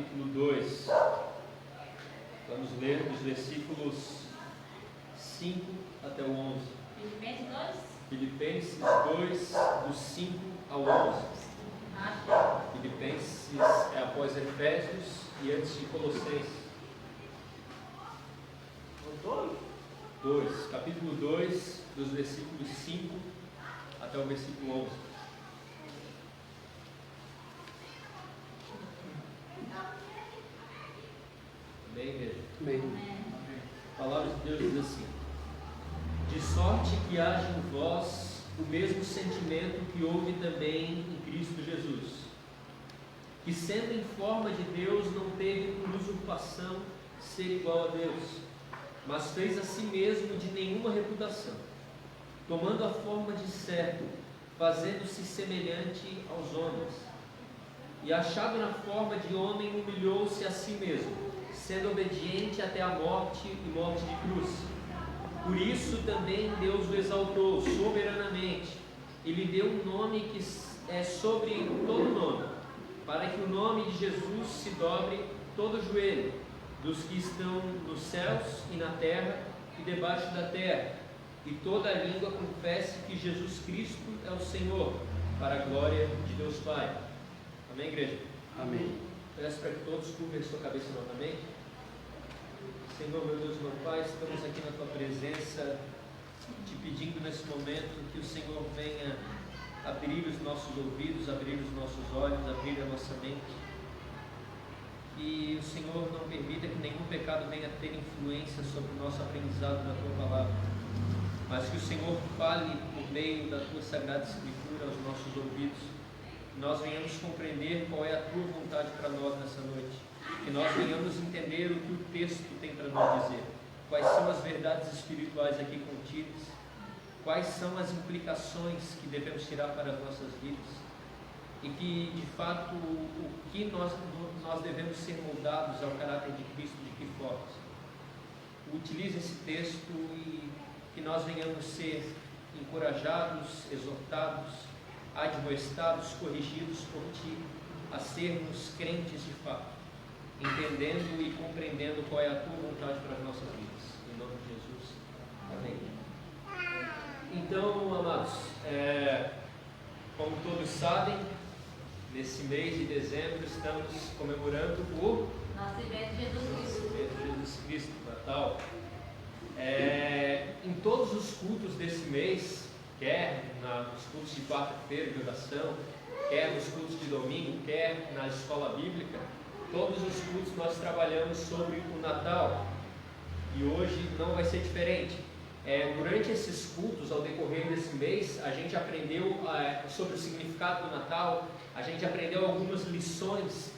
capítulo 2. Vamos ler dos versículos 5 até o 11. Filipenses 2? Filipenses 2, do 5 ao 11. Filipenses é após Efésios e antes de Colossenses. 2, capítulo 2, dos versículos 5 até o versículo 11. Amém, igreja? Amém. A palavra de Deus diz assim: de sorte que haja em vós o mesmo sentimento que houve também em Cristo Jesus, que sendo em forma de Deus não teve por usurpação ser igual a Deus, mas fez a si mesmo de nenhuma reputação, tomando a forma de servo, fazendo-se semelhante aos homens, e achado na forma de homem, humilhou-se a si mesmo, sendo obediente até a morte e morte de cruz. Por isso também Deus o exaltou soberanamente e lhe deu um nome que é sobre todo nome, para que o nome de Jesus se dobre todo o joelho, dos que estão nos céus e na terra e debaixo da terra, e toda a língua confesse que Jesus Cristo é o Senhor, para a glória de Deus Pai. Amém, igreja? Amém. Peço para que todos curvem sua cabeça novamente. Senhor, meu Deus, meu Pai, estamos aqui na Tua presença, te pedindo nesse momento que o Senhor venha abrir os nossos ouvidos, abrir os nossos olhos, abrir a nossa mente. Que o Senhor não permita que nenhum pecado venha ter influência sobre o nosso aprendizado da Tua palavra, mas que o Senhor fale por meio da Tua Sagrada Escritura aos nossos ouvidos, que nós venhamos compreender qual é a Tua vontade para nós nessa noite, que nós venhamos entender o que o texto tem para nos dizer, quais são as verdades espirituais aqui contidas, quais são as implicações que devemos tirar para as nossas vidas, e que de fato o que nós devemos ser moldados ao caráter de Cristo, de que forma. Utilize esse texto e que nós venhamos ser encorajados, exortados, admoestados, corrigidos por Ti, a sermos crentes de fato, entendendo e compreendendo qual é a Tua vontade para as nossas vidas. Em nome de Jesus. Amém. Então, amados, como todos sabem, nesse mês de dezembro estamos comemorando o Nascimento de Jesus Cristo. nascimento de Jesus Cristo, Natal. Em todos os cultos desse mês, quer nos cultos de quarta-feira de oração, quer nos cultos de domingo, quer na escola bíblica, todos os cultos nós trabalhamos sobre o Natal, e hoje não vai ser diferente. Durante esses cultos, ao decorrer desse mês, a gente aprendeu sobre o significado do Natal, a gente aprendeu algumas lições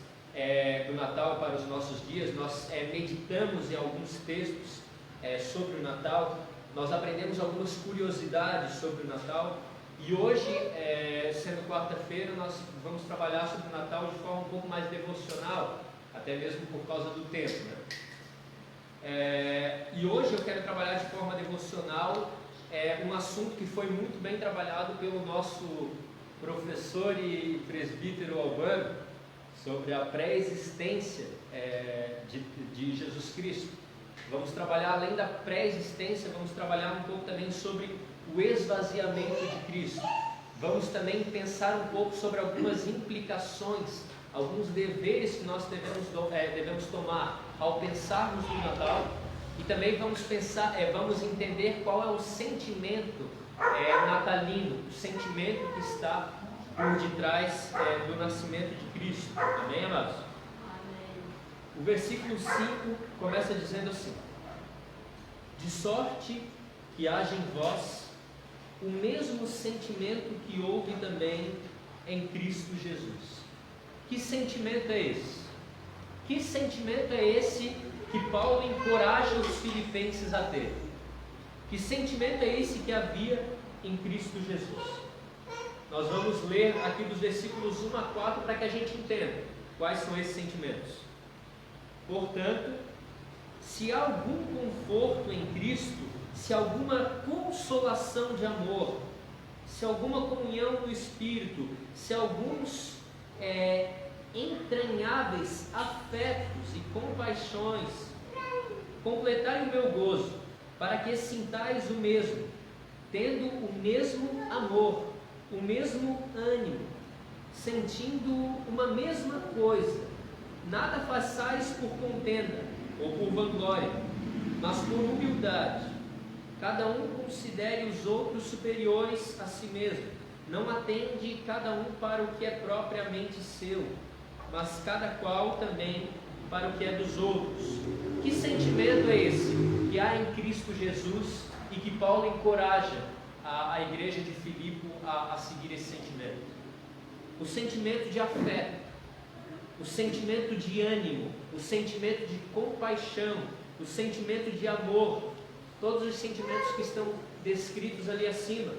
do Natal para os nossos dias, nós meditamos em alguns textos sobre o Natal, nós aprendemos algumas curiosidades sobre o Natal, e hoje, sendo quarta-feira, nós vamos trabalhar sobre o Natal de forma um pouco mais devocional, até mesmo por causa do tempo, né? E hoje eu quero trabalhar de forma devocional um assunto que foi muito bem trabalhado pelo nosso professor e presbítero Albano, sobre a pré-existência de Jesus Cristo. Vamos trabalhar, além da pré-existência, vamos trabalhar um pouco também sobre o esvaziamento de Cristo. Vamos também pensar um pouco sobre algumas implicações, alguns deveres que nós devemos tomar ao pensarmos no Natal, e também vamos entender qual é o sentimento natalino, o sentimento que está por detrás do nascimento de Cristo. Amém, amados? Amém. O versículo 5 começa dizendo assim: de sorte que haja em vós o mesmo sentimento que houve também em Cristo Jesus. Que sentimento é esse? Que sentimento é esse que Paulo encoraja os filipenses a ter? Que sentimento é esse que havia em Cristo Jesus? Nós vamos ler aqui dos versículos 1 a 4 para que a gente entenda quais são esses sentimentos. Portanto, se há algum conforto em Cristo, se há alguma consolação de amor, se há alguma comunhão do Espírito, se há alguns entranháveis afetos e compaixões, completai o meu gozo, para que sintais o mesmo, tendo o mesmo amor, o mesmo ânimo, sentindo uma mesma coisa. Nada façais por contenda ou por vanglória, mas por humildade. Cada um considere os outros superiores a si mesmo. Não atende cada um para o que é propriamente seu, mas cada qual também para o que é dos outros. Que sentimento é esse que há em Cristo Jesus e que Paulo encoraja a igreja de Filipe a seguir esse sentimento? O sentimento de afeto, o sentimento de ânimo, o sentimento de compaixão, o sentimento de amor, todos os sentimentos que estão descritos ali acima.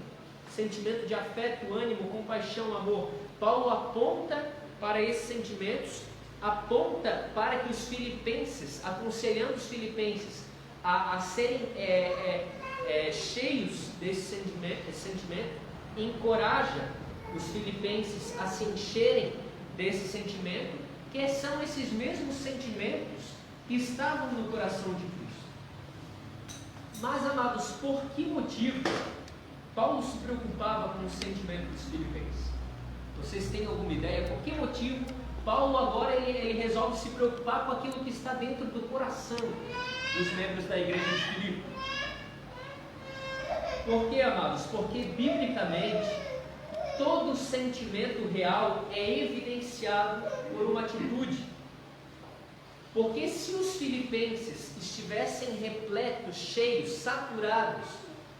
Sentimento de afeto, ânimo, compaixão, amor. Paulo aponta para esses sentimentos, aponta para que os filipenses, aconselhando os filipenses a serem cheios desse sentimento, encoraja os filipenses a se encherem desse sentimento, que são esses mesmos sentimentos que estavam no coração de Cristo. Mas, amados, por que motivo Paulo se preocupava com o sentimento dos filipenses? Vocês têm alguma ideia? Por que motivo Paulo agora ele resolve se preocupar com aquilo que está dentro do coração dos membros da igreja de Filipe? Por que, amados? Porque biblicamente todo sentimento real é evidenciado por uma atitude. Porque se os filipenses estivessem repletos, cheios, saturados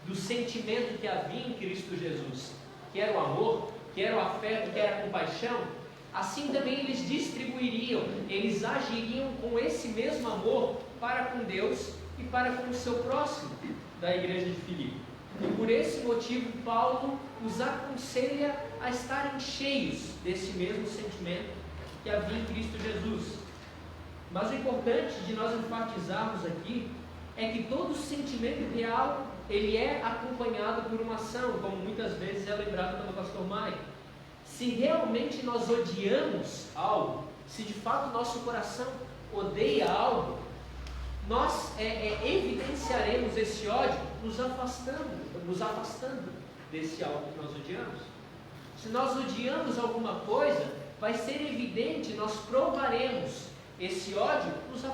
do sentimento que havia em Cristo Jesus, que era o amor, que era o afeto, que era a compaixão, assim também eles distribuiriam, eles agiriam com esse mesmo amor para com Deus e para com o seu próximo da igreja de Filipe. E por esse motivo Paulo os aconselha a estarem cheios desse mesmo sentimento que havia em Cristo Jesus. Mas o importante de nós enfatizarmos aqui é que todo sentimento real, ele é acompanhado por uma ação, como muitas vezes é lembrado pelo pastor Maia. Se realmente nós odiamos algo, se de fato nosso coração odeia algo, nós evidenciaremos esse ódio nos afastando desse algo que nós odiamos. Se nós odiamos alguma coisa, vai ser evidente, nós provaremos esse ódio nos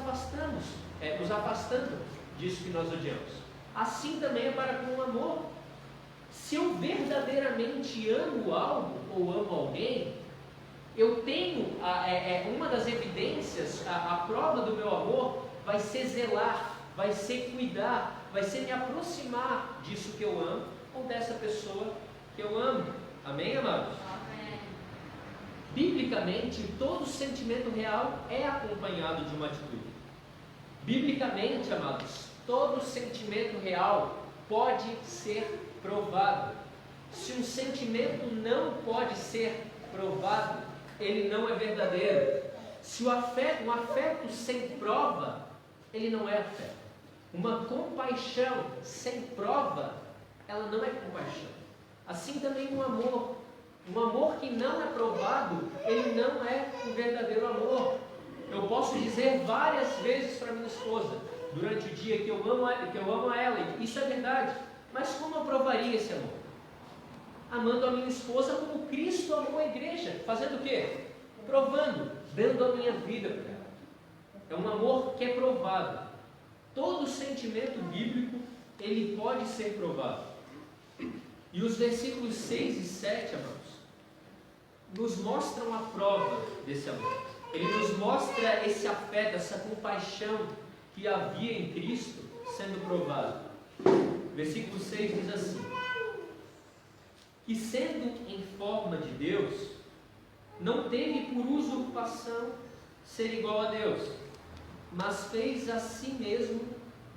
afastando disso que nós odiamos. Assim também é para com o amor. Se eu verdadeiramente amo algo ou amo alguém, eu tenho uma das evidências, a prova do meu amor vai ser zelar, vai ser cuidar, vai ser me aproximar disso que eu amo ou dessa pessoa que eu amo. Amém, amados? Amém. Biblicamente, todo sentimento real é acompanhado de uma atitude. Biblicamente, amados, todo sentimento real pode ser provado. Se um sentimento não pode ser provado, ele não é verdadeiro. Se um afeto sem prova, ele não é afeto. Uma compaixão sem prova, ela não é compaixão. Assim também um amor que não é provado, ele não é um verdadeiro amor. Eu posso dizer várias vezes para minha esposa, durante o dia, que eu amo a ela, e isso é verdade. Mas como eu provaria esse amor? Amando a minha esposa como Cristo amou a igreja. Fazendo o quê? Provando, dando a minha vida para ela. É um amor que é provado. Todo sentimento bíblico, ele pode ser provado. E os versículos 6 e 7, amados, nos mostram a prova desse amor. Ele nos mostra esse afeto, essa compaixão que havia em Cristo sendo provado. Versículo 6 diz assim: que sendo em forma de Deus, não teve por usurpação ser igual a Deus, mas fez a si mesmo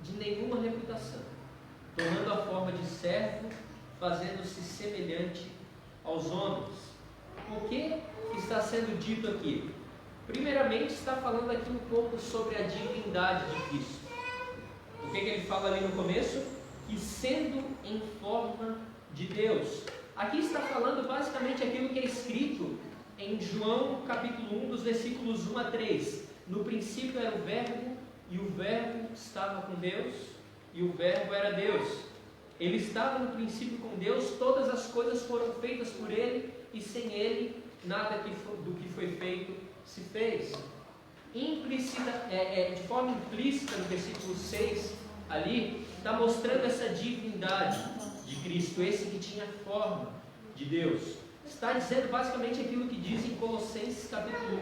de nenhuma reputação, tomando a forma de servo, fazendo-se semelhante aos homens. O que está sendo dito aqui? Primeiramente, está falando aqui um pouco sobre a divindade de Cristo. O que ele fala ali no começo? Que sendo em forma de Deus. Aqui está falando basicamente aquilo que é escrito em João capítulo 1, dos versículos 1 a 3. No princípio era o Verbo, e o Verbo estava com Deus, e o Verbo era Deus. Ele estava no princípio com Deus, todas as coisas foram feitas por Ele, e sem Ele, nada do que foi feito se fez. De forma implícita, no versículo 6, ali, está mostrando essa divindade de Cristo, esse que tinha forma de Deus. Está dizendo basicamente aquilo que diz em Colossenses capítulo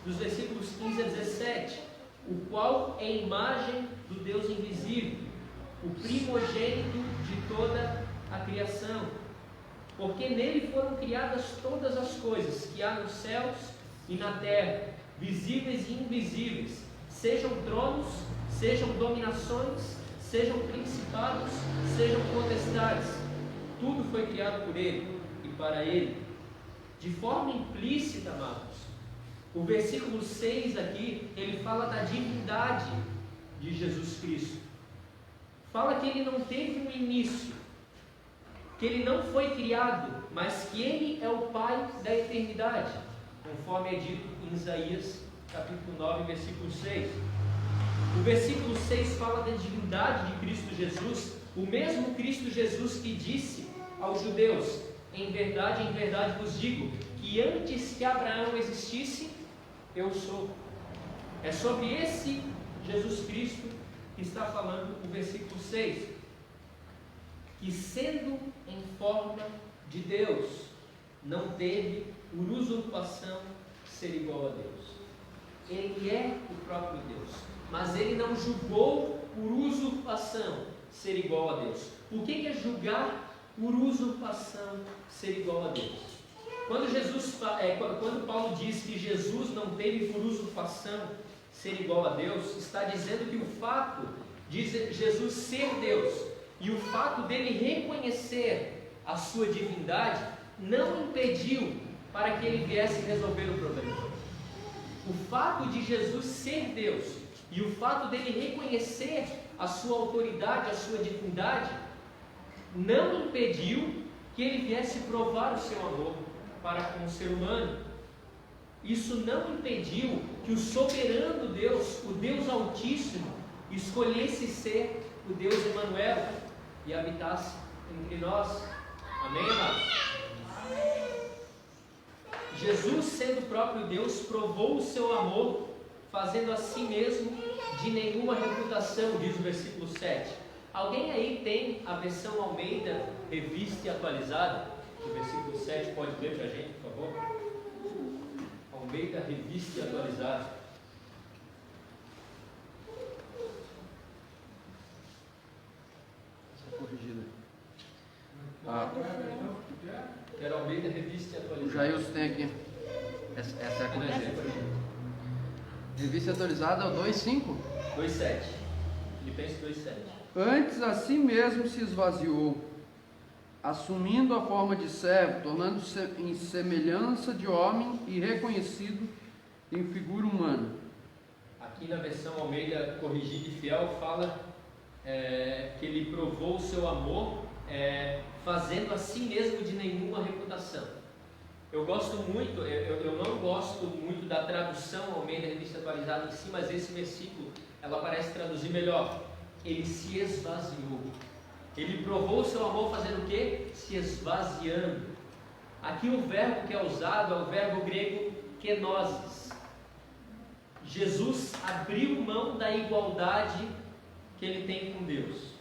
1, dos versículos 15 a 17, o qual é a imagem do Deus invisível, o primogênito de toda a criação, porque nele foram criadas todas as coisas que há nos céus e na terra, visíveis e invisíveis, sejam tronos, sejam dominações, sejam principados, sejam potestades. Tudo foi criado por Ele e para Ele. De forma implícita, amados, o versículo 6 aqui, ele fala da divindade de Jesus Cristo. Fala que Ele não teve um início, que Ele não foi criado, mas que Ele é o Pai da eternidade, conforme é dito em Isaías capítulo 9, versículo 6. O versículo 6 fala da divindade de Cristo Jesus, o mesmo Cristo Jesus que disse aos judeus: em verdade vos digo, que antes que Abraão existisse, eu sou. É sobre esse Jesus Cristo que está falando o versículo 6. Que sendo em forma de Deus, não teve por usurpação ser igual a Deus. Ele é o próprio Deus, mas ele não julgou por usurpação ser igual a Deus. O que é julgar por usurpação ser igual a Deus? Quando Paulo diz que Jesus não teve por usurpação ser igual a Deus, está dizendo que o fato de Jesus ser Deus e o fato dele reconhecer a sua divindade não impediu para que ele viesse resolver o problema. O fato de Jesus ser Deus e o fato dele reconhecer a sua autoridade, a sua divindade, não impediu que ele viesse provar o seu amor para com o ser humano. Isso não impediu que o soberano Deus, o Deus Altíssimo, escolhesse ser o Deus Emanuel e habitasse entre nós. Amém, amados? Jesus, sendo o próprio Deus, provou o seu amor, fazendo a si mesmo de nenhuma reputação, diz o versículo 7. Alguém aí tem a versão Almeida, revista e atualizada? O versículo 7, pode ler para a gente, por favor? Almeida, revista e atualizada. Corrigida. Quero Almeida, revista e atualizada. O Jailson tem aqui. Essa é a corrigida. Revista atualizada é o 2.5? 2.7. Filipenses 2.7. Antes a si mesmo se esvaziou, assumindo a forma de servo, tornando-se em semelhança de homem e reconhecido em figura humana. Aqui na versão Almeida corrigida e fiel fala que ele provou o seu amor fazendo a si mesmo de nenhuma reputação. Eu gosto muito, eu não gosto muito da tradução Almeida Revista Atualizada em si, mas esse versículo ela parece traduzir melhor. Ele se esvaziou. Ele provou o seu amor fazendo o quê? Se esvaziando. Aqui o verbo que é usado é o verbo grego kenosis. Jesus abriu mão da igualdade que ele tem com Deus.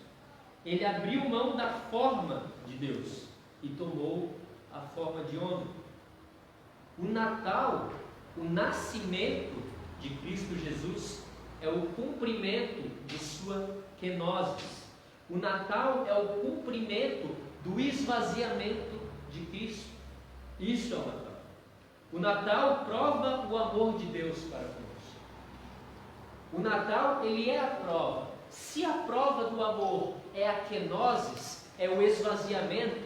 Ele abriu mão da forma de Deus e tomou a forma de homem. O Natal, o nascimento de Cristo Jesus, é o cumprimento de sua kenosis. O Natal é o cumprimento do esvaziamento de Cristo. Isso é o Natal. O Natal prova o amor de Deus para conosco. O Natal, ele é a prova. Se a prova do amor é a kenosis, é o esvaziamento,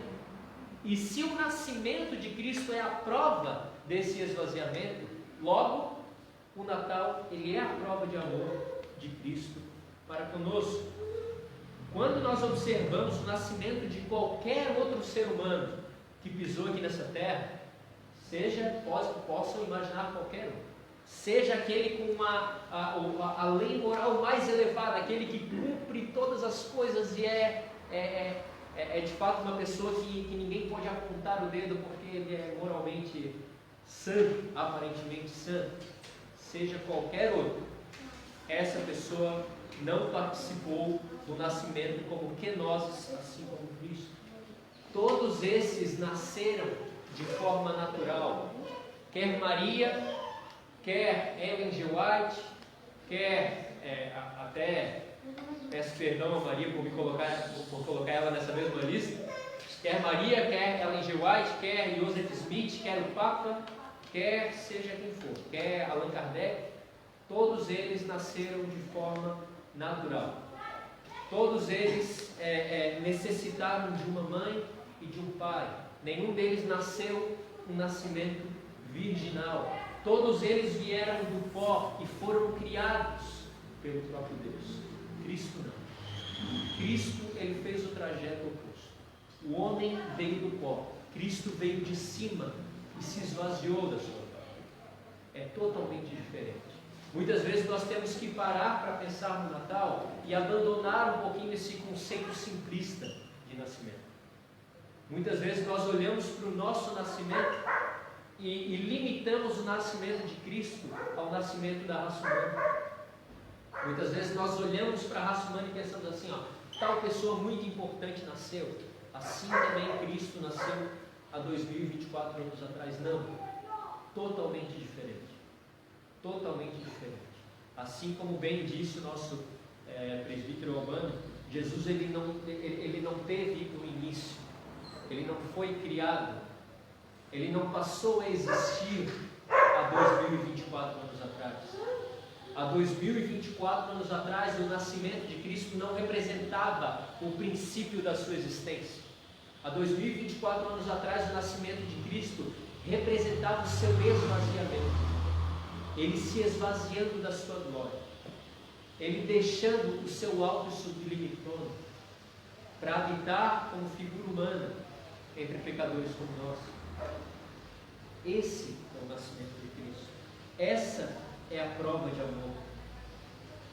e se o nascimento de Cristo é a prova desse esvaziamento, logo, o Natal, ele é a prova de amor de Cristo para conosco. Quando nós observamos o nascimento de qualquer outro ser humano que pisou aqui nessa terra, Possam imaginar qualquer um. Seja aquele com a lei moral mais elevada, aquele que cumpre todas as coisas e é de fato uma pessoa que ninguém pode apontar o dedo porque ele é moralmente santo, aparentemente santo. Seja qualquer outro, essa pessoa não participou do nascimento como kenosis, assim como Cristo. Todos esses nasceram de forma natural. Quer Maria, quer Ellen G. White, quer até, peço perdão a Maria por colocar ela nessa mesma lista, quer Maria, quer Ellen G. White, quer Joseph Smith, quer o Papa, quer seja quem for, quer Allan Kardec, todos eles nasceram de forma natural. Todos eles necessitaram de uma mãe e de um pai. Nenhum deles nasceu um nascimento virginal. Todos eles vieram do pó e foram criados pelo próprio Deus. Cristo não. Cristo, ele fez o trajeto oposto. O homem veio do pó. Cristo veio de cima e se esvaziou da sua glória. É totalmente diferente. Muitas vezes nós temos que parar para pensar no Natal e abandonar um pouquinho esse conceito simplista de nascimento. Muitas vezes nós olhamos para o nosso nascimento e limitamos o nascimento de Cristo ao nascimento da raça humana. Muitas vezes nós olhamos para a raça humana e pensamos assim, tal pessoa muito importante nasceu, assim também Cristo nasceu há 2024 anos atrás. Não, totalmente diferente. Totalmente diferente. Assim como bem disse o nosso presbítero Albano, Jesus ele não teve um início, ele não foi criado, ele não passou a existir há 2024 anos atrás. Há 2024 anos atrás, o nascimento de Cristo não representava o princípio da sua existência. Há 2024 anos atrás, o nascimento de Cristo representava o seu esvaziamento. Ele se esvaziando da sua glória, ele deixando o seu alto e sublime trono para habitar como figura humana entre pecadores como nós. Esse é o nascimento de Cristo. Essa é a prova de amor.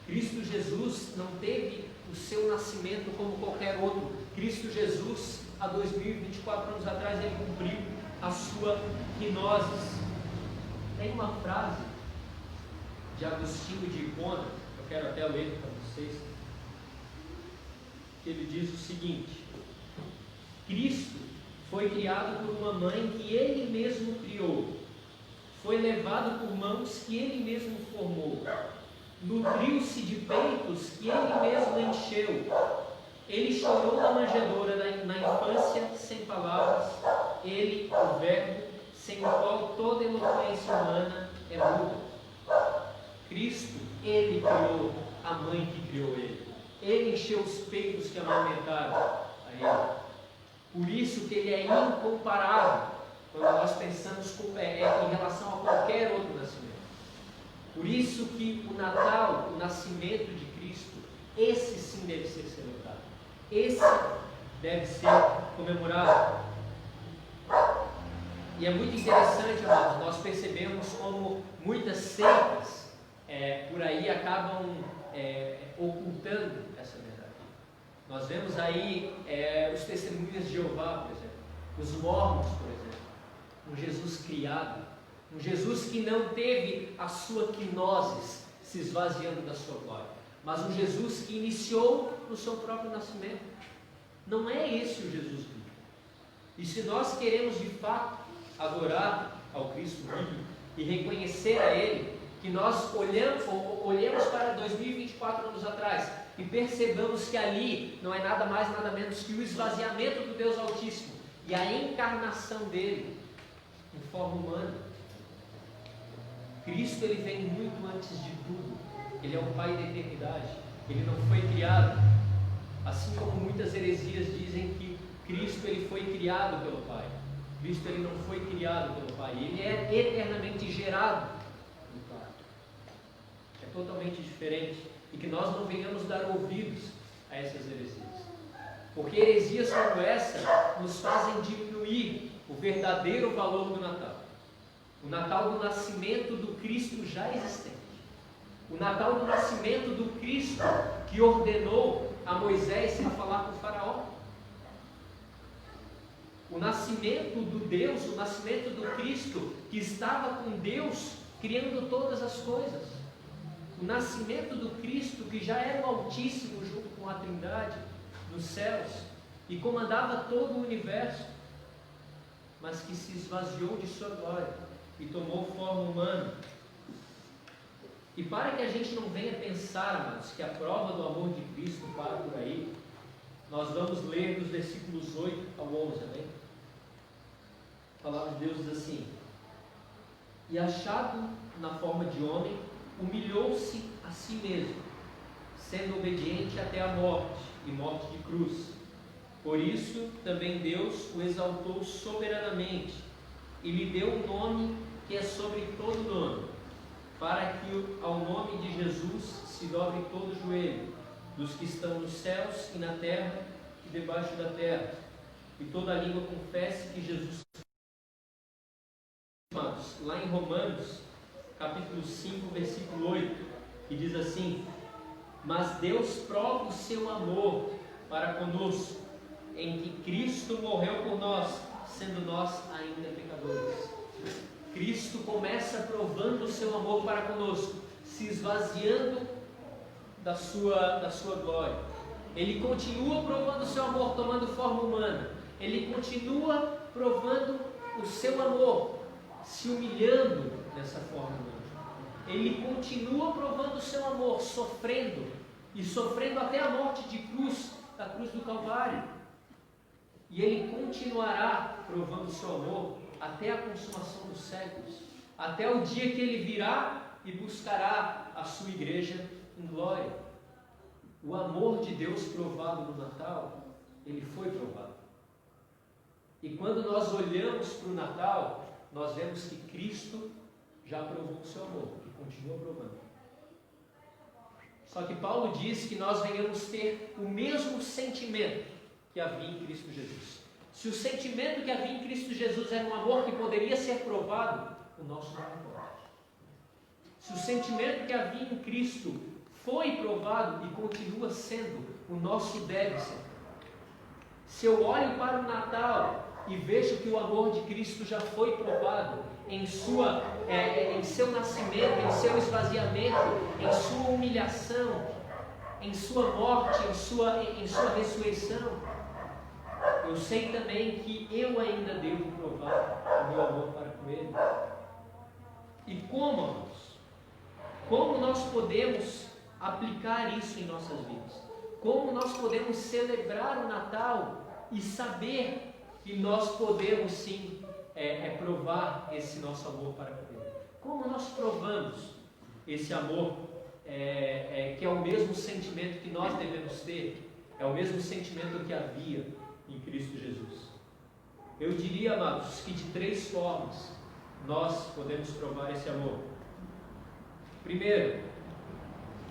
Cristo Jesus não teve o seu nascimento como qualquer outro. Cristo Jesus, há 2024 anos atrás, ele cumpriu a sua quinosis. Tem uma frase de Agostinho de Hipona, eu quero até ler para vocês, que ele diz o seguinte: Cristo foi criado por uma mãe que ele mesmo criou, foi levado por mãos que ele mesmo formou, nutriu-se de peitos que ele mesmo encheu, ele chorou na manjedoura na infância sem palavras, ele, o Verbo, sem o qual toda eloquência humana é muda. Cristo, ele criou a mãe que criou ele. Ele encheu os peitos que amamentaram a ele. Por isso que ele é incomparável quando nós pensamos em relação a qualquer outro nascimento. Por isso que o Natal, o nascimento de Cristo, esse sim deve ser celebrado. Esse deve ser comemorado. E é muito interessante, amados, nós percebemos como muitas seitas por aí acabam ocultando essa verdade. Nós vemos aí os testemunhas de Jeová, por exemplo, os mormons, por exemplo, um Jesus criado, um Jesus que não teve a sua quinosis se esvaziando da sua glória, mas um Jesus que iniciou no seu próprio nascimento. Não é esse o Jesus bíblico. E se nós queremos de fato adorar ao Cristo bíblico e reconhecer a Ele, que nós olhemos para 2024 anos atrás e percebamos que ali não é nada mais, nada menos que o esvaziamento do Deus Altíssimo e a encarnação dele em forma humana. Cristo, ele vem muito antes de tudo. Ele é o Pai da eternidade. Ele não foi criado, assim como muitas heresias dizem que Cristo, ele foi criado pelo Pai. Cristo, ele não foi criado pelo Pai. Ele é eternamente gerado pelo Pai. É totalmente diferente. E que nós não venhamos dar ouvidos a essas heresias. Porque heresias como essa nos fazem diminuir o verdadeiro valor do Natal. O Natal do nascimento do Cristo já existente. O Natal do nascimento do Cristo que ordenou a Moisés a falar com o faraó. O nascimento do Deus, o nascimento do Cristo que estava com Deus criando todas as coisas. O nascimento do Cristo que já era o Altíssimo junto com a Trindade nos céus e comandava todo o universo, mas que se esvaziou de sua glória e tomou forma humana. E para que a gente não venha pensar, amados, que a prova do amor de Cristo para por aí, nós vamos ler dos versículos 8 ao 11, amém? A palavra de Deus diz assim: e achado na forma de homem, humilhou-se a si mesmo, sendo obediente até a morte, e morte de cruz. Por isso também Deus o exaltou soberanamente, e lhe deu um nome que é sobre todo nome, para que ao nome de Jesus se dobre todo o joelho, dos que estão nos céus e na terra e debaixo da terra, e toda a língua confesse que Jesus. Lá em Romanos, capítulo 5, versículo 8, que diz assim: mas Deus prova o seu amor para conosco, em que Cristo morreu por nós, sendo nós ainda pecadores. Cristo começa provando o seu amor para conosco, se esvaziando da sua glória. Ele continua provando o seu amor, tomando forma humana. Ele continua provando o seu amor, se humilhando nessa forma humana. Ele continua provando o seu amor, sofrendo, e sofrendo até a morte de cruz, da cruz do Calvário. E ele continuará provando o seu amor até a consumação dos séculos, até o dia que ele virá e buscará a sua igreja em glória. O amor de Deus provado no Natal, ele foi provado. E quando nós olhamos para o Natal, nós vemos que Cristo já provou o seu amor e continua provando. Só que Paulo diz que nós venhamos ter o mesmo sentimento que havia em Cristo Jesus. Se o sentimento que havia em Cristo Jesus era um amor que poderia ser provado, o nosso não pode. Se o sentimento que havia em Cristo foi provado e continua sendo, o nosso deve ser. Se eu olho para o Natal e vejo que o amor de Cristo já foi provado em seu nascimento, em seu esvaziamento, em sua humilhação, em sua morte, em sua ressurreição, eu sei também que eu ainda devo provar o meu amor para com Ele. E como, amados? Como nós podemos aplicar isso em nossas vidas? Como nós podemos celebrar o Natal e saber que nós podemos sim provar esse nosso amor para com Ele? Como nós provamos esse amor que é o mesmo sentimento que nós devemos ter, é o mesmo sentimento que havia em Cristo Jesus? Eu diria, amados, que de 3 formas nós podemos provar esse amor. Primeiro,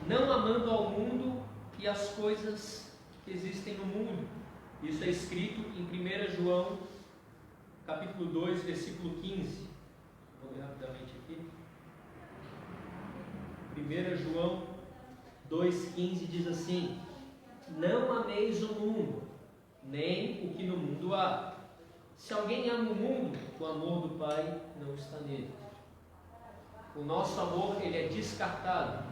não amando ao mundo e as coisas que existem no mundo. Isso é escrito em 1 João, capítulo 2, versículo 15. Vou ler rapidamente aqui. 1 João 2,15 diz assim: não ameis o mundo, nem o que no mundo há. Se alguém ama o mundo, o amor do Pai não está nele. O nosso amor, ele é descartado.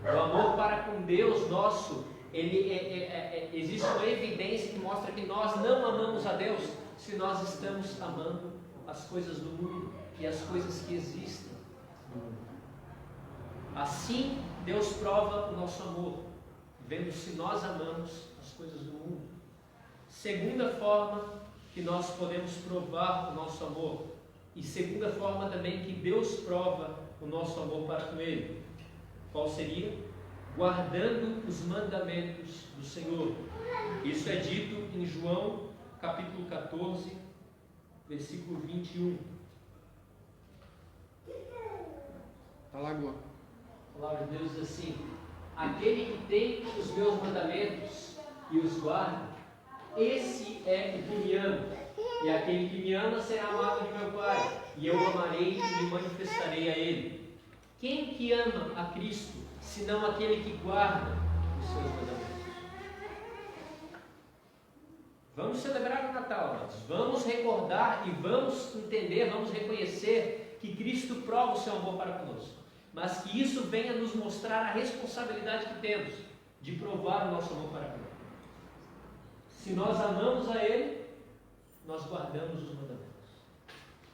O amor para com Deus nosso, existe uma evidência que mostra que nós não amamos a Deus se nós estamos amando as coisas do mundo e as coisas que existem no mundo. Assim, Deus prova o nosso amor, vendo se nós amamos as coisas do mundo. Segunda forma que nós podemos provar o nosso amor, e segunda forma também que Deus prova o nosso amor para com Ele, qual seria? Guardando os mandamentos do Senhor. Isso é dito em João capítulo 14, versículo 21. Está lá agora. A palavra de Deus diz assim: aquele que tem os meus mandamentos e os guarda, esse é o que me ama. E aquele que me ama será amado de meu Pai, e eu o amarei e me manifestarei a ele. Quem que ama a Cristo, senão aquele que guarda os seus mandamentos? Vamos celebrar o Natal, amados. Vamos recordar e vamos entender, vamos reconhecer que Cristo prova o seu amor para conosco. Mas que isso venha nos mostrar a responsabilidade que temos de provar o nosso amor para conosco. Se nós amamos a Ele, nós guardamos os mandamentos.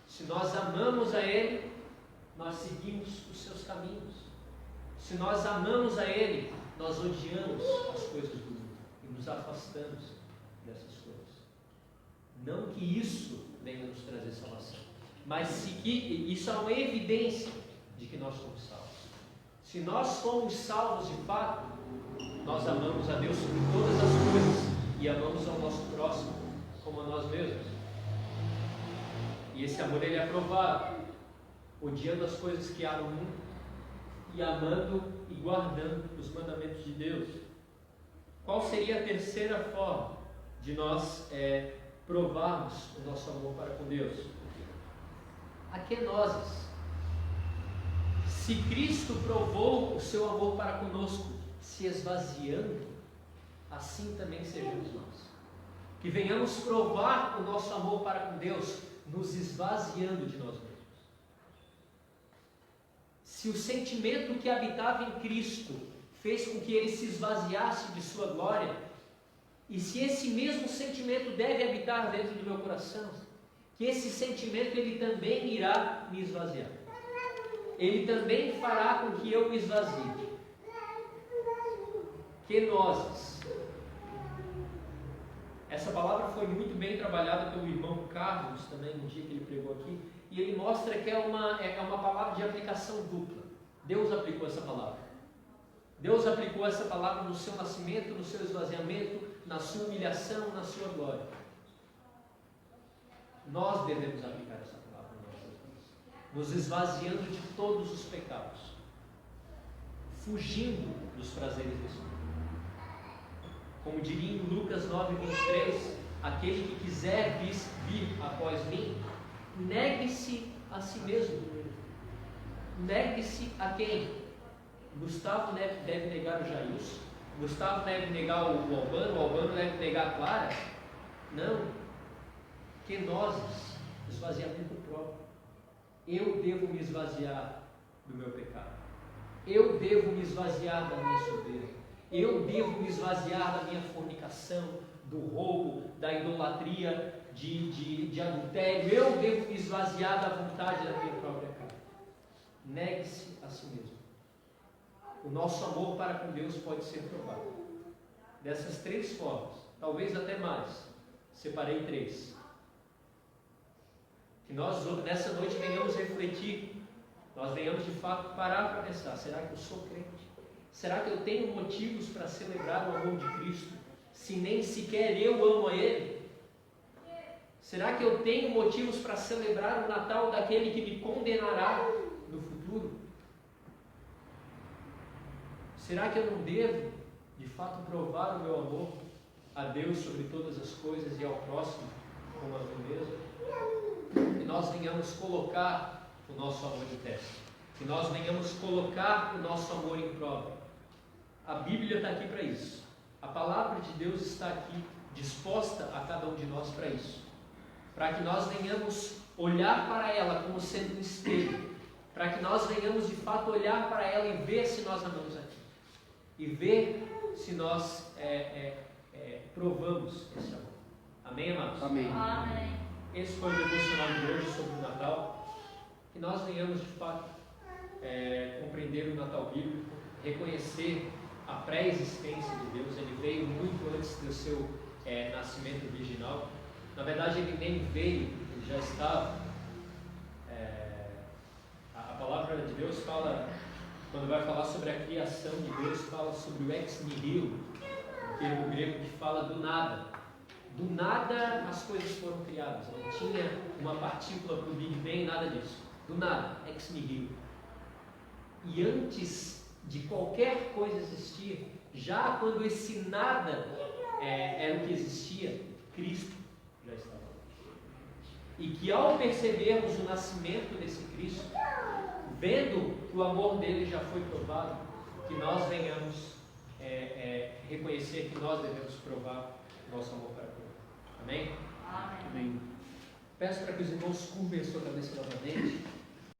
Se nós amamos a Ele, nós seguimos os seus caminhos. Se nós amamos a Ele, nós odiamos as coisas do mundo e nos afastamos dessas coisas. Não que isso venha nos trazer salvação, mas que isso é uma evidência de que nós somos salvos. Se nós somos salvos de fato, nós amamos a Deus sobre todas as coisas e amamos ao nosso próximo como a nós mesmos. E esse amor ele é provado odiando as coisas que há no mundo e amando e guardando os mandamentos de Deus. Qual seria a terceira forma de nós provarmos o nosso amor para com Deus? A kenoses. Se Cristo provou o seu amor para conosco se esvaziando, assim também sejamos nós. Que venhamos provar o nosso amor para com Deus nos esvaziando de nós mesmos. Se o sentimento que habitava em Cristo fez com que ele se esvaziasse de sua glória, e se esse mesmo sentimento deve habitar dentro do meu coração, que esse sentimento ele também irá me esvaziar. Ele também fará com que eu me esvazie. Kenoses. Essa palavra foi muito bem trabalhada pelo irmão Carlos também no dia que ele pregou aqui, e ele mostra que é uma palavra de aplicação dupla. Deus aplicou essa palavra. Deus aplicou essa palavra no seu nascimento, no seu esvaziamento, na sua humilhação, na sua glória. Nós devemos aplicar essa palavra em nossas vidas, nos esvaziando de todos os pecados, fugindo dos prazeres desse mundo. Como diria em Lucas 9:23, aquele que quiser vir após mim, negue-se a si mesmo. Negue-se a quem? Gustavo deve negar o Jailson, Gustavo deve negar o Albano deve negar a Clara. Não. Kenoses, esvaziamento próprio. Eu devo me esvaziar do meu pecado. Eu devo me esvaziar da minha soberba. Eu devo me esvaziar da minha fornicação, do roubo, da idolatria, de adultério. Eu devo me esvaziar da vontade da minha própria carne. Negue-se a si mesmo. O nosso amor para com Deus pode ser provado dessas três formas, talvez até mais. Separei 3. Que nós nessa noite venhamos refletir, nós venhamos de fato parar para pensar: será que eu sou crente? Será que eu tenho motivos para celebrar o amor de Cristo, se nem sequer eu amo a Ele? Será que eu tenho motivos para celebrar o Natal daquele que me condenará no futuro? Será que eu não devo, de fato, provar o meu amor a Deus sobre todas as coisas e ao próximo como a mim mesmo? Que nós venhamos colocar o nosso amor em teste. Que nós venhamos colocar o nosso amor em prova. A Bíblia está aqui para isso. A palavra de Deus está aqui disposta a cada um de nós para isso. Para que nós venhamos olhar para ela como sendo um espelho. Para que nós venhamos de fato olhar para ela e ver se nós amamos aqui. E ver se nós provamos esse amor. Amém, amados? Amém. Amém. Esse foi o devocional de hoje sobre o Natal. Que nós venhamos de fato compreender o Natal bíblico, reconhecer a pré-existência de Deus. Ele veio muito antes do seu nascimento original. Na verdade, ele nem veio, ele já estava. A palavra de Deus fala, quando vai falar sobre a criação de Deus, fala sobre o ex nihilo, um termo grego que fala do nada. Do nada as coisas foram criadas. Não tinha uma partícula para o Big Bang, nada disso. Do nada, ex nihilo. E antes de qualquer coisa existir, já quando esse nada era o que existia, Cristo já estava lá. E que ao percebermos o nascimento desse Cristo, vendo que o amor dele já foi provado, que nós venhamos reconhecer que nós devemos provar nosso amor para com ele. Amém? Amém. Amém. Peço para que os irmãos curvem a sua cabeça novamente.